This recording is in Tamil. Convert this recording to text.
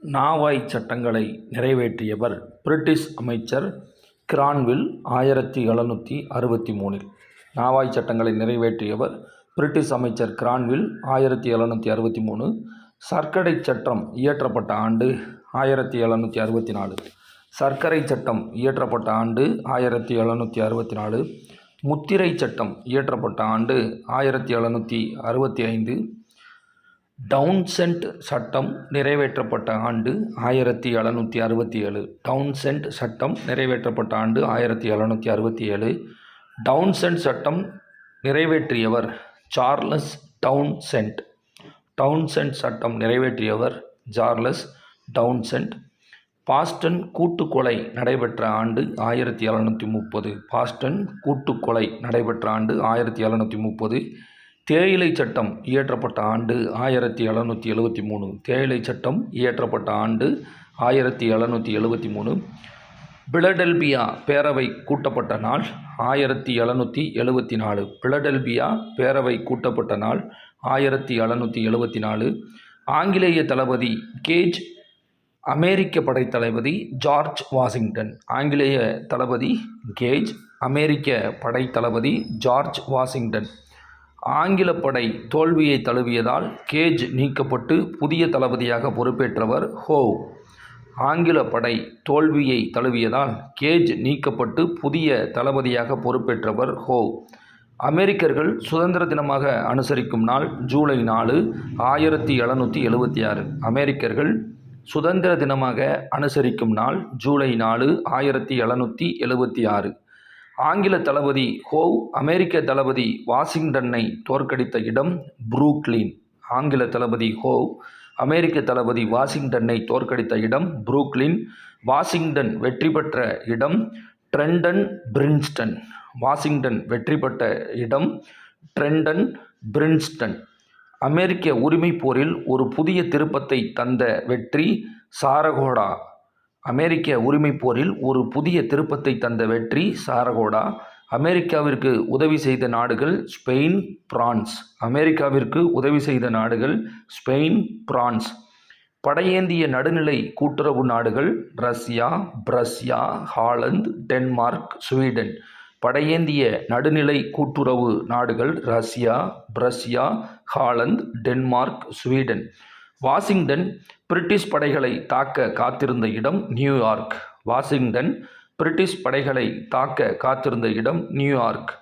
நாவாய் சட்டங்களை நிறைவேற்றியவர் பிரிட்டிஷ் அமைச்சர் கிரான்வில் 1763. நாவாய் சட்டங்களை நிறைவேற்றியவர் பிரிட்டிஷ் அமைச்சர் கிரான்வில் 1763. சர்க்கரை சட்டம் இயற்றப்பட்ட ஆண்டு 1764. சர்க்கரை சட்டம் இயற்றப்பட்ட ஆண்டு 1764. முத்திரை சட்டம் இயற்றப்பட்ட ஆண்டு 1765. டவுன்சென்ட் சட்டம் நிறைவேற்றப்பட்ட ஆண்டு 1767. டவுன்சென்ட் சட்டம் நிறைவேற்றப்பட்ட ஆண்டு 1767. டவுன்சென்ட் சட்டம் நிறைவேற்றியவர் சார்லஸ் டவுன்சென்ட். டவுன்சென்ட் சட்டம் நிறைவேற்றியவர் சார்லஸ் டவுன்சென்ட். பாஸ்டன் கூட்டுக்கொலை நடைபெற்ற ஆண்டு 1730. பாஸ்டன் கூட்டுக்கொலை நடைபெற்ற ஆண்டு 1730. தேயிலை சட்டம் இயற்றப்பட்ட ஆண்டு 1773. தேயிலை சட்டம் இயற்றப்பட்ட ஆண்டு 1773. பிலடெல்பியா பேரவை கூட்டப்பட்ட நாள் 1774. பிலடெல்பியா பேரவை கூட்டப்பட்ட நாள் 1774. ஆங்கிலேய தளபதி கேஜ், அமெரிக்க படைத்தளபதி ஜார்ஜ் வாஷிங்டன். ஆங்கிலேய தளபதி கேஜ், அமெரிக்க படைத்தளபதி ஜார்ஜ் வாஷிங்டன். ஆங்கில படை தோல்வியை தழுவியதால் கேஜ் நீக்கப்பட்டு புதிய தளபதியாக பொறுப்பேற்றவர் ஹோவ். ஆங்கில படை தோல்வியை தழுவியதால் கேஜ் நீக்கப்பட்டு புதிய தளபதியாக பொறுப்பேற்றவர் ஹோவ். அமெரிக்கர்கள் சுதந்திர தினமாக அனுசரிக்கும் நாள் ஜூலை 4, 1776. அமெரிக்கர்கள் சுதந்திர தினமாக அனுசரிக்கும் நாள் ஜூலை 4, 1776. ஆங்கில தளபதி ஹோவ் அமெரிக்க தளபதி வாஷிங்டனை தோற்கடித்த இடம் புரூக்ளின். ஆங்கில தளபதி ஹோவ் அமெரிக்க தளபதி வாஷிங்டனை தோற்கடித்த இடம் புரூக்ளின். வாஷிங்டன் வெற்றி பெற்ற இடம் ட்ரென்டன் பிரின்ஸ்டன். வாஷிங்டன் வெற்றி பெற்ற இடம் ட்ரென்டன் பிரின்ஸ்டன். அமெரிக்க உரிமைப் போரில் ஒரு புதிய திருப்பத்தை தந்த வெற்றி சாரகோடா. அமெரிக்க உரிமைப் போரில் ஒரு புதிய திருப்பத்தை தந்த வெற்றி சாரகோடா. அமெரிக்காவிற்கு உதவி செய்த நாடுகள் ஸ்பெயின், பிரான்ஸ். அமெரிக்காவிற்கு உதவி செய்த நாடுகள் ஸ்பெயின், பிரான்ஸ். படையேந்திய நடுநிலை கூட்டுறவு நாடுகள் Russia, Prussia, Holland, Denmark, Sweden. படையேந்திய நடுநிலை கூட்டுறவு நாடுகள் Russia, Prussia, Holland, Denmark, Sweden. Washington British படைகளை தாக்க காத்திருந்த இடம் நியூயார்க். வாஷிங்டன் பிரிட்டிஷ் படைகளை தாக்க காத்திருந்த இடம் நியூயார்க்.